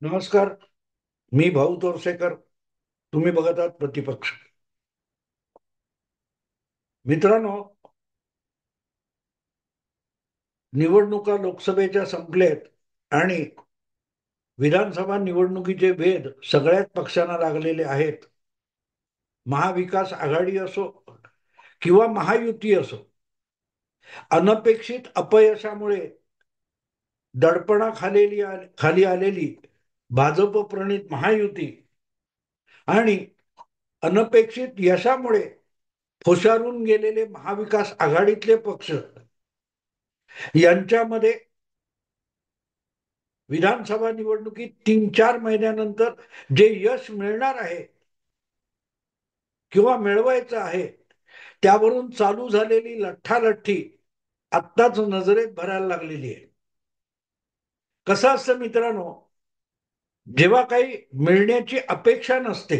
नमस्कार. मी भाऊ तोरसेकर. तुम्ही बघत आहात प्रतिपक्ष. मित्रांनो, निवडणुका लोकसभेच्या संपलेत आणि विधानसभा निवडणुकीचे वेध सगळ्याच पक्षांना लागलेले आहेत. महाविकास आघाडी असो किंवा महायुती असो, अनपेक्षित अपयशामुळे खाली आलेली भाजप प्रणित महायुती आणि अनपेक्षित यशामुळे फुशारून गेलेले महाविकास आघाडीतले पक्ष यांच्यामध्ये विधानसभा निवडणुकीत 3-4 महिन्यानंतर जे यश मिळणार आहे किंवा मिळवायचं आहे, त्यावरून चालू झालेली लठ्ठालठ्ठी आत्ताच नजरेत भरायला लागलेली आहे. कसं असतं मित्रांनो, जेव्हा काही मिळण्याची अपेक्षा नसते.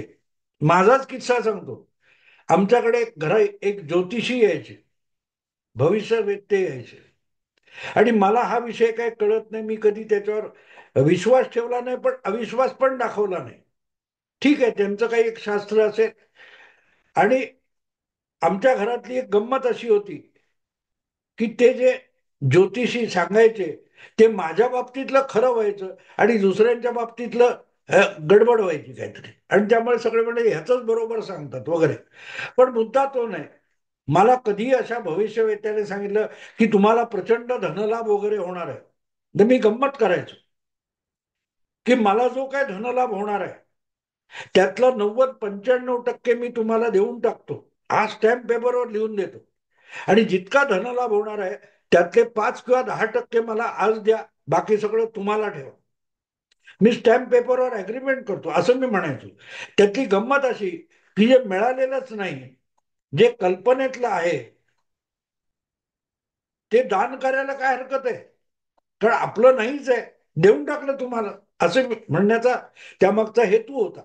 माझाच किस्सा सांगतो. आमच्याकडे घरा एक ज्योतिषी यायचे, भविष्य वेत्ते यायचे, आणि मला हा विषय काय कळत नाही. मी कधी त्याच्यावर विश्वास ठेवला नाही, पण अविश्वास पण दाखवला नाही. ठीक आहे, त्यांचं काही एक शास्त्र असेल. आणि आमच्या घरातली एक गंमत अशी होती की ते जे ज्योतिषी सांगायचे ते माझ्या बाबतीतलं खरं व्हायचं आणि दुसऱ्यांच्या बाबतीतलं गडबड व्हायची काहीतरी, आणि त्यामुळे सगळे म्हणजे ह्याच बरोबर सांगतात वगैरे. पण मुद्दा तो नाही. मला कधी अशा भविष्यवेत्याने सांगितलं की तुम्हाला प्रचंड धनलाभ वगैरे होणार आहे, तर मी गंमत करायचो की मला जो काय धनलाभ होणार आहे त्यातलं 90-95% मी तुम्हाला देऊन टाकतो. हा स्टॅम्प पेपरवर लिहून देतो. आणि जितका धनलाभ होणार आहे त्यातले 5 किंवा 10% मला आज द्या, बाकी सगळं तुम्हाला ठेवा. मी स्टॅम्प पेपरवर अग्रीमेंट करतो असं मी म्हणायचो. त्यातली गंमत अशी की जे मिळालेलंच नाही, जे कल्पनेतलं आहे, ते दान करायला काय हरकत आहे, कारण आपलं नाहीच आहे, देऊन टाकलं तुम्हाला, असं म्हणण्याचा त्यामागचा हेतू होता.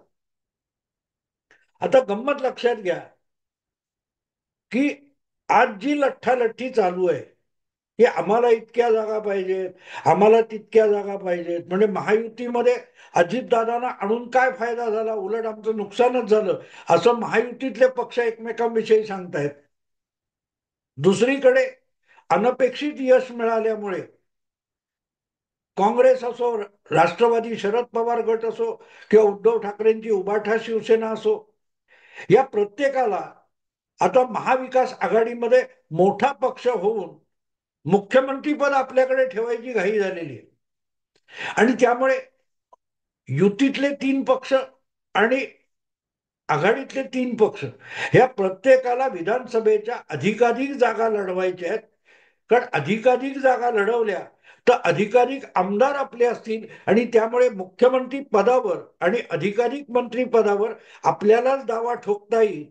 आता गंमत लक्षात घ्या की आज जी लठ्ठालठ्ठी चालू आहे की आम्हाला इतक्या जागा पाहिजेत, आम्हाला तितक्या जागा पाहिजेत, म्हणजे महायुतीमध्ये अजितदादांना आणून काय फायदा झाला, उलट आमचं नुकसानच झालं, असं महायुतीतले पक्ष एकमेकांविषयी सांगतायत. दुसरीकडे अनपेक्षित यश मिळाल्यामुळे काँग्रेस असो, राष्ट्रवादी शरद पवार गट असो किंवा उद्धव ठाकरेंची उभाठा शिवसेना असो, या प्रत्येकाला आता महाविकास आघाडीमध्ये मोठा पक्ष होऊन मुख्यमंत्रीपद आपल्याकडे ठेवायची घाई झालेली आहे. आणि त्यामुळे युतीतले 3 पक्ष आणि आघाडीतले 3 पक्ष ह्या प्रत्येकाला विधानसभेच्या अधिकाधिक जागा लढवायच्या आहेत. कारण अधिकाधिक जागा लढवल्या तर अधिकाधिक आमदार आपले असतील आणि त्यामुळे मुख्यमंत्री पदावर आणि अधिकाधिक मंत्री पदावर आपल्यालाच दावा ठोकता येईल.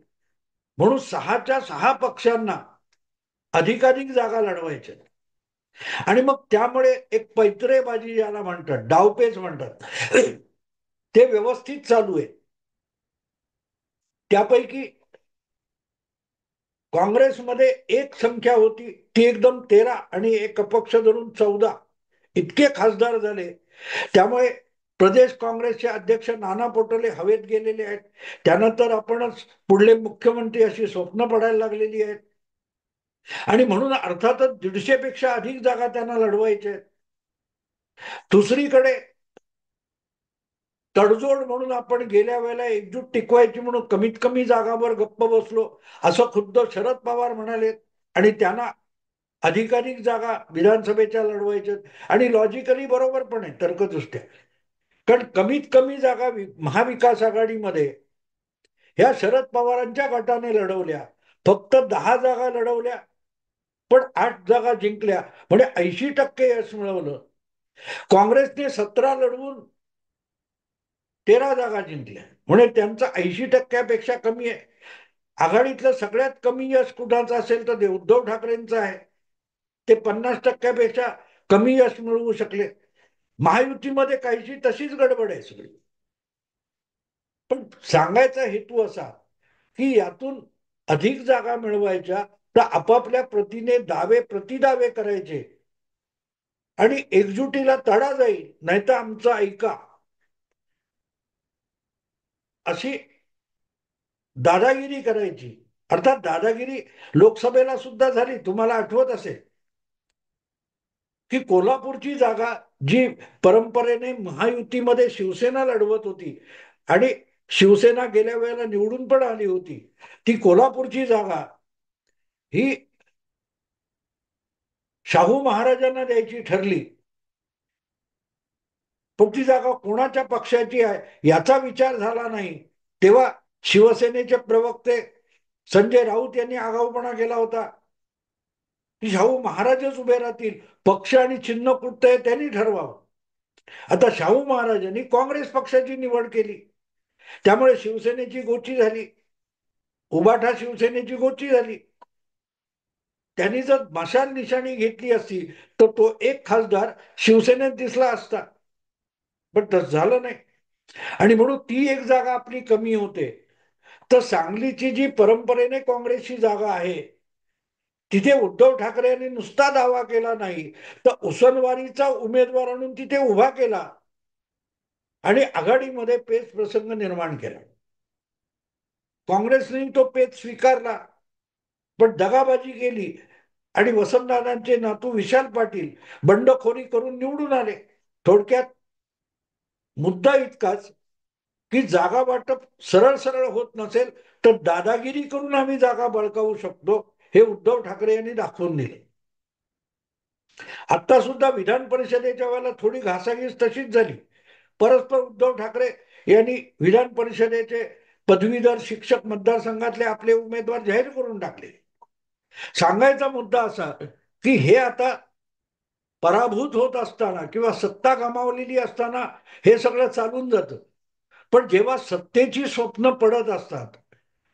म्हणून 6च्या 6 पक्षांना अधिकाधिक जागा लढवायच्या. आणि मग त्यामुळे एक पैत्रेबाजी ज्याला म्हणतात, डावपेच म्हणतात, ते व्यवस्थित चालू आहे. त्यापैकी काँग्रेसमध्ये एक संख्या होती ती एकदम 13 आणि एक अपक्ष धरून 14 इतके खासदार झाले. त्यामुळे प्रदेश काँग्रेसचे अध्यक्ष नाना पटोले हवेत गेलेले आहेत. त्यानंतर आपणच पुढले मुख्यमंत्री अशी स्वप्न पडायला लागलेली आहेत. आणि म्हणून अर्थातच 150पेक्षा अधिक जागा त्यांना लढवायच्या आहेत. दुसरीकडे तडजोड म्हणून आपण गेल्या वेळेला एकजूट टिकवायची म्हणून कमीत कमी जागावर गप्प बसलो असं खुद्द शरद पवार म्हणाले. आणि त्यांना अधिकाधिक जागा विधानसभेच्या लढवायच्या, आणि लॉजिकली बरोबर पण आहे तर्कदृष्ट्या. कारण कमीत कमी जागा महाविकास आघाडीमध्ये ह्या शरद पवारांच्या गटाने लढवल्या. फक्त 10 जागा लढवल्या, पण 8 जागा जिंकल्या, म्हणजे 80% यश मिळवलं. काँग्रेसने 17 लढवून 13 जागा जिंकल्या, म्हणजे त्यांचा 80%पेक्षा कमी आहे. आघाडीतलं सगळ्यात कमी यश कुणाचं असेल तर ते उद्धव ठाकरेंचं आहे. ते 50%पेक्षा कमी यश मिळवू शकले. महायुतीमध्ये काहीशी तशीच गडबड आहे सगळी. पण सांगायचा हेतू असा की यातून अधिक जागा मिळवायच्या तर आपापल्या प्रतीने दावे प्रतिदावे करायचे आणि एकजुटीला तडा जाईल, नाहीतर आमचं ऐका, अशी दादागिरी करायची. अर्थात दादागिरी लोकसभेला सुद्धा झाली. तुम्हाला आठवत असेल की कोल्हापूरची जागा जी परंपरेने महायुतीमध्ये शिवसेना लढवत होती आणि शिवसेना गेल्या वेळेला निवडून पण आली होती, ती कोल्हापूरची जागा ही शाहू महाराजांना द्यायची ठरली. पण ती जागा कोणाच्या पक्षाची आहे याचा विचार झाला नाही. तेव्हा शिवसेनेचे प्रवक्ते संजय राऊत यांनी आगाऊपणा केला होता की शाहू महाराजच उभे राहतील, पक्ष आणि चिन्ह कुठतं आहे त्यांनी ठरवावं. आता शाहू महाराजांनी काँग्रेस पक्षाची निवड केली, त्यामुळे शिवसेनेची गोची झाली, उबाठा शिवसेनेची गोची झाली. त्यांनी जर मशाल निशाणी घेतली असती तर तो एक खासदार शिवसेनेत दिसला असता, पण तसं झालं नाही. आणि म्हणून ती एक जागा आपली कमी होते. तर सांगलीची जी परंपरेने काँग्रेसची जागा आहे तिथे उद्धव ठाकरे यांनी नुसता दावा केला नाही, तर उसनवारीचा उमेदवार आणून तिथे उभा केला आणि आघाडीमध्ये पेच प्रसंग निर्माण केला. काँग्रेसने तो पेच स्वीकारला, पण दगाबाजी केली आणि वसंतदादांचे नातू विशाल पाटील बंडखोरी करून निवडून आले. थोडक्यात मुद्दा इतकाच की जागा वाटप सरळ सरळ होत नसेल तर दादागिरी करून आम्ही जागा बळकावू शकतो, हे उद्धव ठाकरे यांनी दाखवून दिले. आता सुद्धा विधान परिषदेच्या वेळेला थोडी घासाघीस तशीच झाली. परस्पर उद्धव ठाकरे यांनी विधान परिषदेचे पदवीधर शिक्षक मतदारसंघातले आपले उमेदवार जाहीर करून टाकले. सांगायचा मुद्दा असा की हे आता पराभूत होत असताना किंवा सत्ता गमावलेली असताना हे सगळं चालून जातं. पण जेव्हा सत्तेची स्वप्न पडत असतात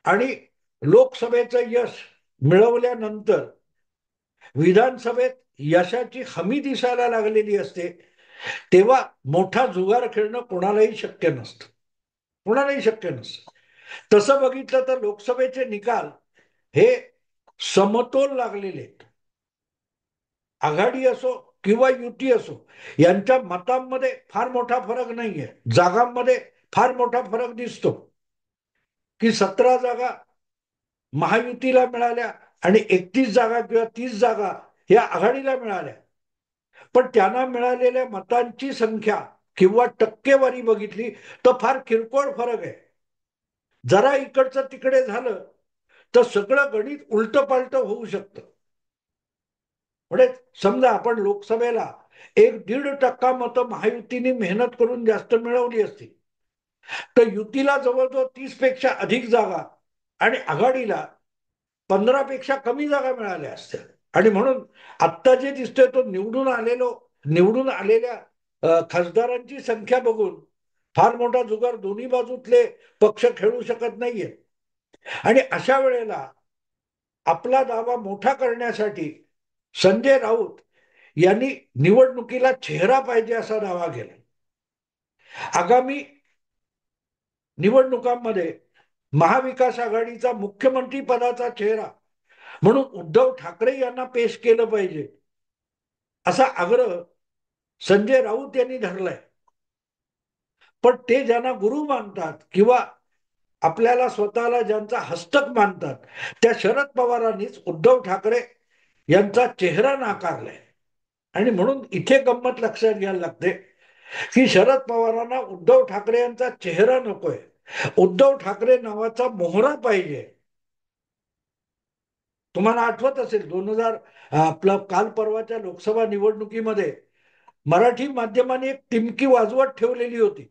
आणि लोकसभेचं यश मिळवल्यानंतर विधानसभेत यशाची हमी दिसायला लागलेली असते, तेव्हा मोठा जुगार खेळणं कोणालाही शक्य नसतं. कोणालाही शक्य नसतं. तसं बघितलं तर लोकसभेचे निकाल हे समतोल लागलेले आहेत. आघाडी असो किंवा युती असो, यांच्या मतांमध्ये फार मोठा फरक नाहीये. जागांमध्ये फार मोठा फरक दिसतो की 17 जागा महायुतीला मिळाल्या आणि 31 जागा किंवा 30 जागा या आघाडीला मिळाल्या. पण त्यांना मिळालेल्या मतांची संख्या किंवा टक्केवारी बघितली तर फार किरकोळ फरक आहे. जरा इकडचं तिकडे झालं तर सगळं गणित उलट पालट होऊ शकतं. म्हणजे समजा आपण लोकसभेला 1-1.5% मतं महायुतीने मेहनत करून जास्त मिळवली असती, तर युतीला जवळजवळ 30 पेक्षा अधिक जागा आणि आघाडीला 15 पेक्षा कमी जागा मिळाल्या असत्या. आणि म्हणून आत्ता जे दिसतोय तो निवडून आलेल्या खासदारांची संख्या बघून फार मोठा जुगार दोन्ही बाजूतले पक्ष खेळू शकत नाहीये. आणि अशा वेळेला आपला दावा मोठा करण्यासाठी संजय राऊत यांनी निवडणुकीला चेहरा पाहिजे असा दावा केला. आगामी निवडणुकांमध्ये महाविकास आघाडीचा मुख्यमंत्री पदाचा चेहरा म्हणून उद्धव ठाकरे यांना पेश केलं पाहिजे असा आग्रह संजय राऊत यांनी धरलाय. पण ते ज्यांना गुरु मानतात किंवा आपल्याला स्वतःला ज्यांचा हस्तक मानतात त्या शरद पवारांनीच उद्धव ठाकरे यांचा चेहरा नाकारलाय. आणि म्हणून इथे गंमत लक्षात घ्यायला लागते की शरद पवारांना उद्धव ठाकरे यांचा चेहरा नकोय, उद्धव ठाकरे नावाचा मोहरा पाहिजे. तुम्हाला आठवत असेल 2000 आपलं काल परवाच्या लोकसभा निवडणुकीमध्ये मराठी माध्यमाने एक टिमकी वाजवत ठेवलेली होती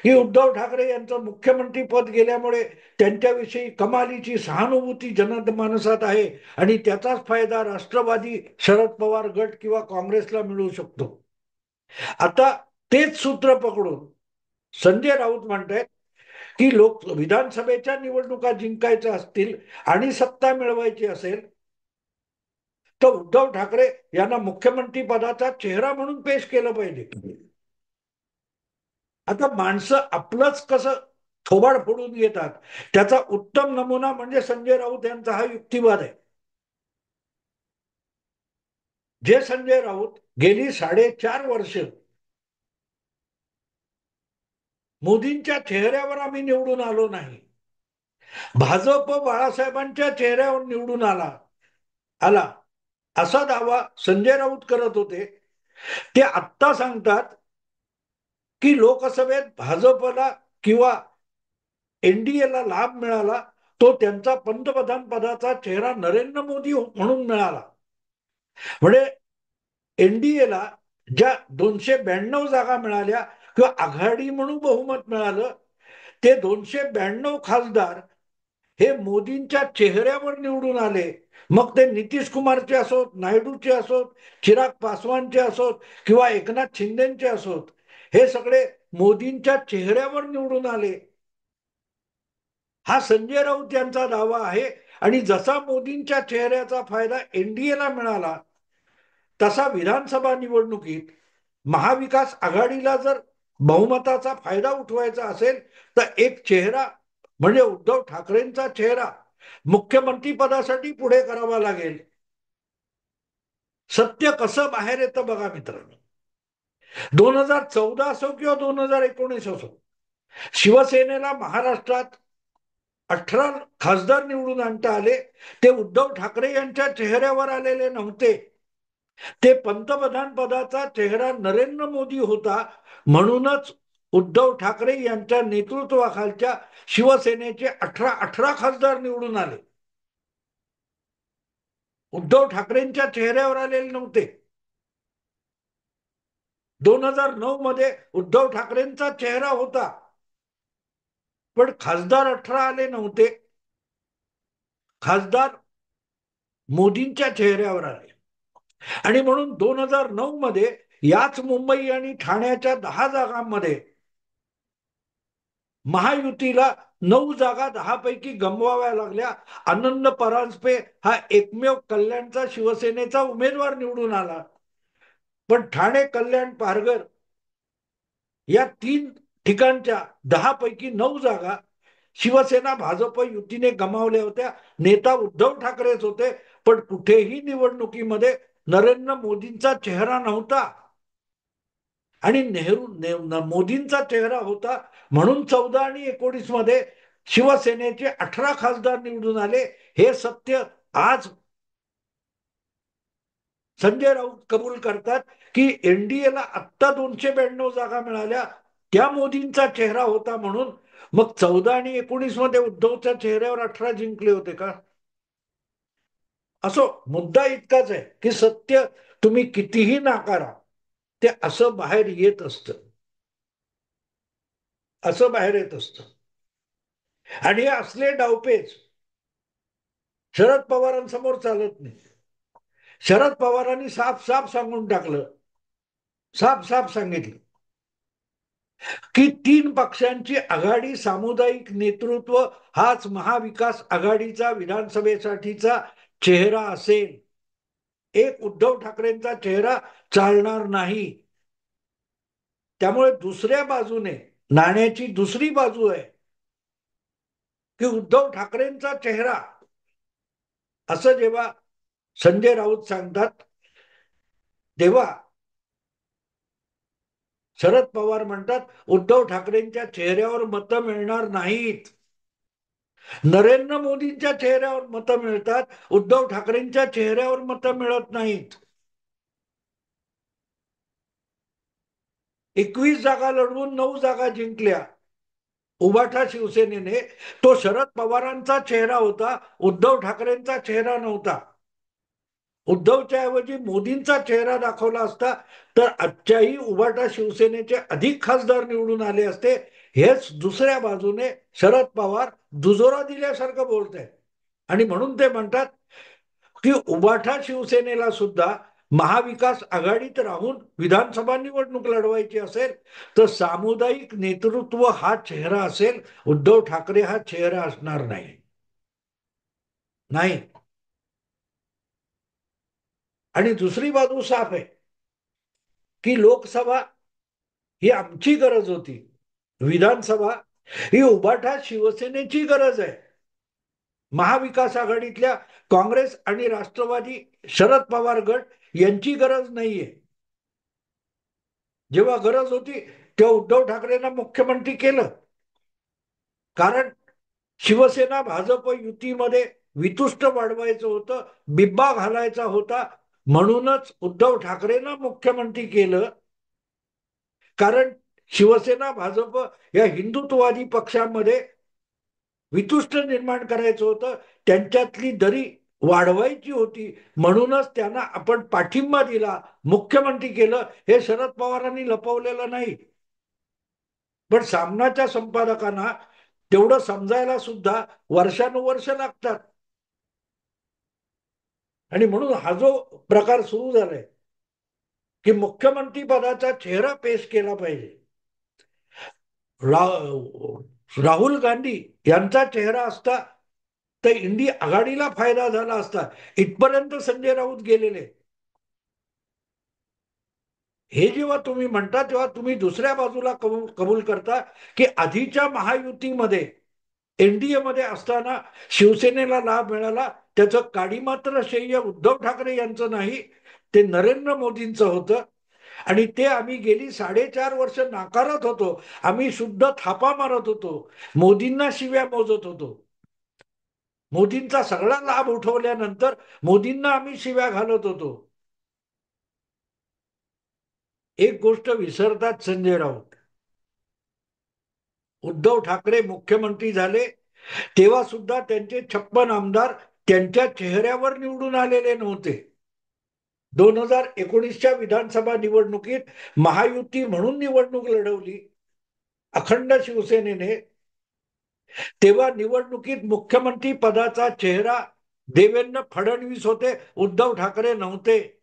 की उद्धव ठाकरे यांचं मुख्यमंत्री पद गेल्यामुळे त्यांच्याविषयी कमालीची सहानुभूती जनमानसात आहे आणि त्याचाच फायदा राष्ट्रवादी शरद पवार गट किंवा काँग्रेसला मिळू शकतो. आता तेच सूत्र पकडून संजय राऊत म्हणतायत की विधानसभेच्या निवडणुका जिंकायच्या असतील आणि सत्ता मिळवायची असेल तर उद्धव ठाकरे यांना मुख्यमंत्री पदाचा चेहरा म्हणून पेश केलं पाहिजे. आता माणसं आपलंच कसं थोबाड फोडून घेतात त्याचा उत्तम नमुना म्हणजे संजय राऊत यांचा हा युक्तिवाद आहे. जे संजय राऊत गेली 4.5 वर्ष मोदींच्या चेहऱ्यावर आम्ही निवडून आलो नाही, भाजप बाळासाहेबांच्या चेहऱ्यावर निवडून आला असा दावा संजय राऊत करत होते. ते आत्ता सांगतात की लोकसभेत भाजपला किंवा एनडीएला लाभ मिळाला तो त्यांचा पंतप्रधान पदाचा चेहरा नरेंद्र मोदी म्हणून मिळाला. म्हणजे एनडीएला ज्या 292 जागा मिळाल्या किंवा आघाडी म्हणून बहुमत मिळालं, ते 292 खासदार हे मोदींच्या चेहऱ्यावर निवडून आले. मग ते नितीश कुमारचे असोत, नायडूचे असोत, चिराग पासवानचे असोत किंवा एकनाथ शिंदेचे असोत, हे सगळे मोदींच्या चेहऱ्यावर निवडून आले, हा संजय राऊत यांचा दावा आहे. आणि जसा मोदींच्या चेहऱ्याचा फायदा एनडीएला मिळाला, तसा विधानसभा निवडणुकीत महाविकास आघाडीला जर बहुमताचा फायदा उठवायचा असेल तर एक चेहरा म्हणजे उद्धव ठाकरेंचा चेहरा मुख्यमंत्री पदासाठी पुढे करावा लागेल. सत्य कसं बाहेर येतं बघा मित्रांनो. 2014 असो किंवा 2019 असो, शिवसेनेला महाराष्ट्रात 18 खासदार निवडून आणता आले. ते उद्धव ठाकरे यांच्या चेहऱ्यावर आलेले नव्हते, ते पंतप्रधान पदाचा चेहरा नरेंद्र मोदी होता. म्हणूनच उद्धव ठाकरे यांच्या नेतृत्वाखालच्या शिवसेनेचे 18 खासदार निवडून आले, उद्धव ठाकरेंच्या चेहऱ्यावर आलेले नव्हते. 2009 मध्ये उद्धव ठाकरेंचा चेहरा होता, पण खासदार 18 आले नव्हते, खासदार मोदींच्या चेहऱ्यावर आले. आणि म्हणून 2009 मध्ये याच मुंबई आणि ठाण्याच्या 10 जागांमध्ये महायुतीला 9 जागा 10 पैकी गमवाव्या लागल्या. आनंद परांजपे हा एकमेव कल्याणचा शिवसेनेचा उमेदवार निवडून आला, पण ठाणे, कल्याण, पारघर या 3 ठिकाणच्या 10 पैकी 9 जागा शिवसेना भाजप युतीने गमावल्या होत्या. नेता उद्धव ठाकरेच होते, पण कुठेही निवडणुकीमध्ये नरेंद्र मोदींचा चेहरा नव्हता. आणि मोदींचा चेहरा होता, म्हणून 14 आणि 19 मध्ये शिवसेनेचे 18 खासदार निवडून आले. हे सत्य आज संजय राऊत कबूल करतात की एनडीएला आत्ता 292 जागा मिळाल्या, त्या मोदींचा चेहरा होता म्हणून. मग 14 आणि 19 मध्ये उद्धवच्या चेहऱ्यावर 18 जिंकले होते का? असो, मुद्दा इतकाच आहे की सत्य तुम्ही कितीही नाकारा, ते असं बाहेर येत असतं, असं बाहेर येत असतं. आणि हे असले डावपेच शरद पवारांसमोर चालत नाही. शरद पवारांनी साफ साफ सांगून टाकलं, साफ साफ सांगितलं की 3 पक्षांची आघाडी, सामुदायिक नेतृत्व हाच महाविकास आघाडीचा विधानसभेसाठीचा चेहरा असेल. एक उद्धव ठाकरेंचा चेहरा चालणार नाही. त्यामुळे दुसऱ्या बाजूने नाण्याची दुसरी बाजू आहे की उद्धव ठाकरेंचा चेहरा, असं जेव्हा संजय राऊत सांगतात, तेव्हा शरद पवार म्हणतात उद्धव ठाकरेंच्या चेहऱ्यावर मतं मिळणार नाहीत, नरेंद्र मोदींच्या चेहऱ्यावर मतं मिळतात, उद्धव ठाकरेंच्या चेहऱ्यावर मतं मिळत नाहीत. 21 जागा लढवून 9 जागा जिंकल्या उभाठा शिवसेनेने. तो शरद पवारांचा चेहरा होता, उद्धव ठाकरेंचा चेहरा नव्हता. उद्धवच्या ऐवजी मोदींचा चेहरा दाखवला असता तर आजच्याही उभाटा शिवसेनेचे अधिक खासदार निवडून आले असते. हेच दुसऱ्या बाजूने शरद पवार दुजोरा दिल्यासारखं बोलत आहेत. आणि म्हणून ते म्हणतात की उभाठा शिवसेनेला सुद्धा महाविकास आघाडीत राहून विधानसभा निवडणूक लढवायची असेल तर सामुदायिक नेतृत्व हा चेहरा असेल, उद्धव ठाकरे हा चेहरा असणार नाही. नाही. आणि दुसरी बाजू साफ आहे की लोकसभा ही आमची गरज होती, विधानसभा ही उभाठा शिवसेनेची गरज आहे. महाविकास आघाडीतल्या काँग्रेस आणि राष्ट्रवादी शरद पवार गट यांची गरज नाहीये. जेव्हा गरज होती तेव्हा उद्धव ठाकरेंना मुख्यमंत्री केलं. कारण शिवसेना भाजप युतीमध्ये वितुष्ट वाढवायचं होतं, बिब्बा घालायचा होता, म्हणूनच उद्धव ठाकरेंना मुख्यमंत्री केलं. कारण शिवसेना भाजप या हिंदुत्ववादी पक्षांमध्ये वितुष्ट निर्माण करायचं होतं, त्यांच्यातली दरी वाढवायची होती, म्हणूनच त्यांना आपण पाठिंबा दिला, मुख्यमंत्री केलं. हे शरद पवारांनी लपवलेलं नाही. पण सामनाच्या संपादकांना तेवढं समजायला सुद्धा वर्षानुवर्ष लागतात. आणि म्हणून हा जो प्रकार सुरू झालाय की मुख्यमंत्री पदाचा चेहरा पेश केला पाहिजे, राहुल गांधी यांचा चेहरा असता तर इंडी आघाडीला फायदा झाला असता, इथपर्यंत संजय राऊत गेलेले. हे जेव्हा तुम्ही म्हणता तेव्हा तुम्ही दुसऱ्या बाजूला कबूल करता की आधीच्या महायुतीमध्ये, एनडीए मध्ये असताना शिवसेनेला लाभ मिळाला, त्याचं काडीमात्र श्रेय उद्धव ठाकरे यांचं नाही, ते नरेंद्र मोदींचं होतं. आणि ते आम्ही गेली 4.5 वर्ष नाकारत होतो. आम्ही शुद्ध थापा मारत होतो, मोदींना शिव्या मोजत होतो. मोदींचा सगळा लाभ उठवल्यानंतर मोदींना आम्ही शिव्या घालत होतो. एक गोष्ट विसरतात संजय राऊत. उद्धव ठाकरे मुख्यमंत्री झाले तेव्हा सुद्धा त्यांचे 56 आमदार त्यांच्या चेहऱ्यावर निवडून आलेले नव्हते. 2019च्या विधानसभा निवडणुकीत महायुती म्हणून निवडणूक लढवली अखंड शिवसेनेने. तेव्हा निवडणुकीत मुख्यमंत्री पदाचा चेहरा देवेंद्र फडणवीस होते, उद्धव ठाकरे नव्हते.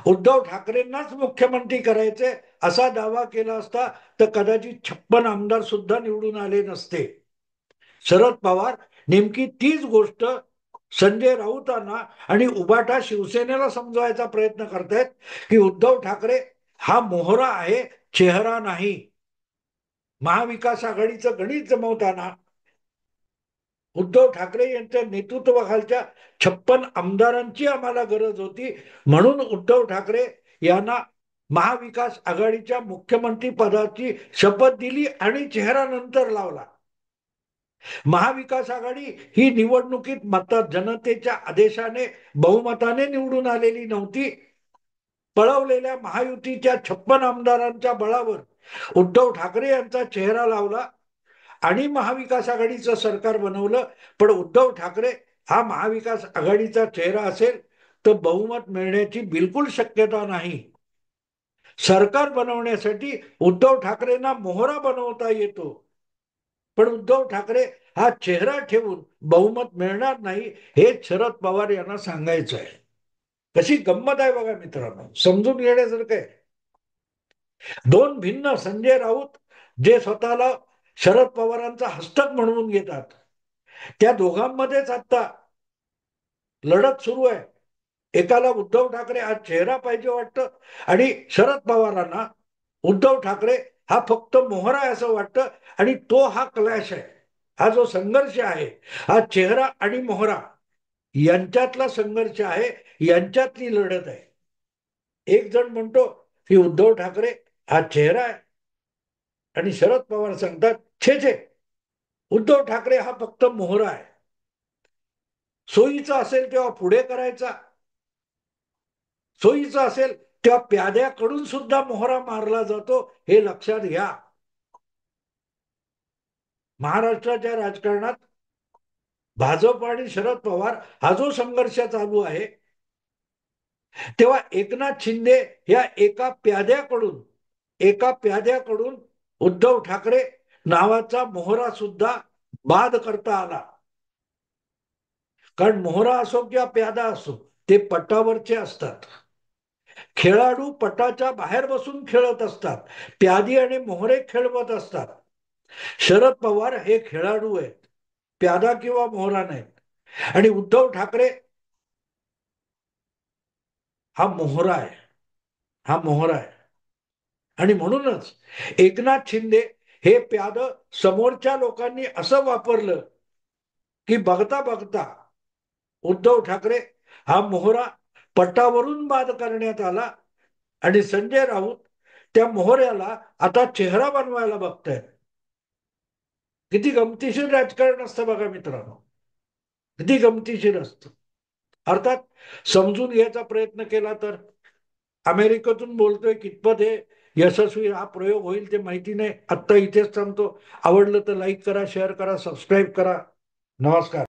उद्धव ठाकरेंनाच मुख्यमंत्री करायचे असा दावा केला असता तर कदाचित 56 आमदार सुद्धा निवडून आले नसते. शरद पवार नेमकी तीच गोष्ट संजय राऊतांना आणि उबाटा शिवसेनेला समजवायचा प्रयत्न करतायत की उद्धव ठाकरे हा मोहरा आहे, चेहरा नाही. महाविकास आघाडीचं गणित जमवताना उद्धव ठाकरे यांच्या नेतृत्वाखालच्या 56 आमदारांची आम्हाला गरज होती, म्हणून उद्धव ठाकरे यांना महाविकास आघाडीच्या मुख्यमंत्री पदाची शपथ दिली आणि चेहरा नंतर लावला. महाविकास आघाडी ही निवडणुकीत जनतेच्या आदेशाने बहुमताने निवडून आलेली नव्हती. पळवलेल्या महायुतीच्या 56 आमदारांच्या बळावर उद्धव ठाकरे यांचा चेहरा लावला आणि महाविकास आघाडीचं सरकार बनवलं. पण उद्धव ठाकरे हा महाविकास आघाडीचा चेहरा असेल तर बहुमत मिळण्याची बिलकुल शक्यता नाही. सरकार बनवण्यासाठी उद्धव ठाकरेंना मोहरा बनवता येतो, पण उद्धव ठाकरे हा चेहरा ठेवून बहुमत मिळणार नाही, हे शरद पवार यांना सांगायचं आहे. कशी गंमत आहे बघा मित्रांनो, समजून घेण्यासारखं आहे. दोन भिन्न संजय राऊत जे स्वतःला शरद पवारांचा हस्तक म्हणवून घेतात, त्या दोघांमध्येच आता लढत सुरू आहे. एकाला उद्धव ठाकरे हा चेहरा पाहिजे वाटतं आणि शरद पवारांना उद्धव ठाकरे हा फक्त मोहरा आहे असं वाटतं. आणि तो हा क्लॅश आहे, हा जो संघर्ष आहे, हा चेहरा आणि मोहरा यांच्यातला संघर्ष आहे, यांच्यातली लढत आहे. एक जण म्हणतो की उद्धव ठाकरे हा चेहरा आहे आणि शरद पवार सांगतात छे छे, उद्धव ठाकरे हा फक्त मोहरा आहे. सोयीचा असेल तेव्हा पुढे करायचा, सोयीचा असेल तेव्हा प्याद्याकडून सुद्धा मोहरा मारला जातो, हे लक्षात घ्या. महाराष्ट्राच्या राजकारणात भाजप आणि शरद पवार हा जो संघर्ष चालू आहे, तेव्हा एकनाथ शिंदे या एका प्याद्याकडून उद्धव ठाकरे नावाचा मोहरा सुद्धा बाद करता आला. कारण मोहरा असो किंवा प्यादा असो, ते पटावरचे असतात. खेळाडू पटाच्या बाहेर बसून खेळत असतात, प्यादी आणि मोहरे खेळवत असतात. शरद पवार हे खेळाडू आहेत, प्यादा किंवा मोहरा नाहीत. आणि उद्धव ठाकरे हा मोहरा आहे, हा मोहरा आहे. आणि म्हणूनच एकनाथ शिंदे हे प्याद समोरच्या लोकांनी असं वापरलं की बघता बघता उद्धव ठाकरे हा मोहरा पटावरून बाद करण्यात आला आणि संजय राऊत त्या मोहऱ्याला आता चेहरा बनवायला बघताय. किती गमतीशीर राजकारण असतं बघा मित्रांनो, किती गमतीशीर असतं. अर्थात समजून घ्यायचा प्रयत्न केला तर अमेरिकेतून बोलतोय, कितपत हे यशस्वी हा प्रयोग होईल ते माहिती नाही. आत्ता इथेच थांबतो. आवडलं तर लाईक करा, शेअर करा, सबस्क्राईब करा. नमस्कार.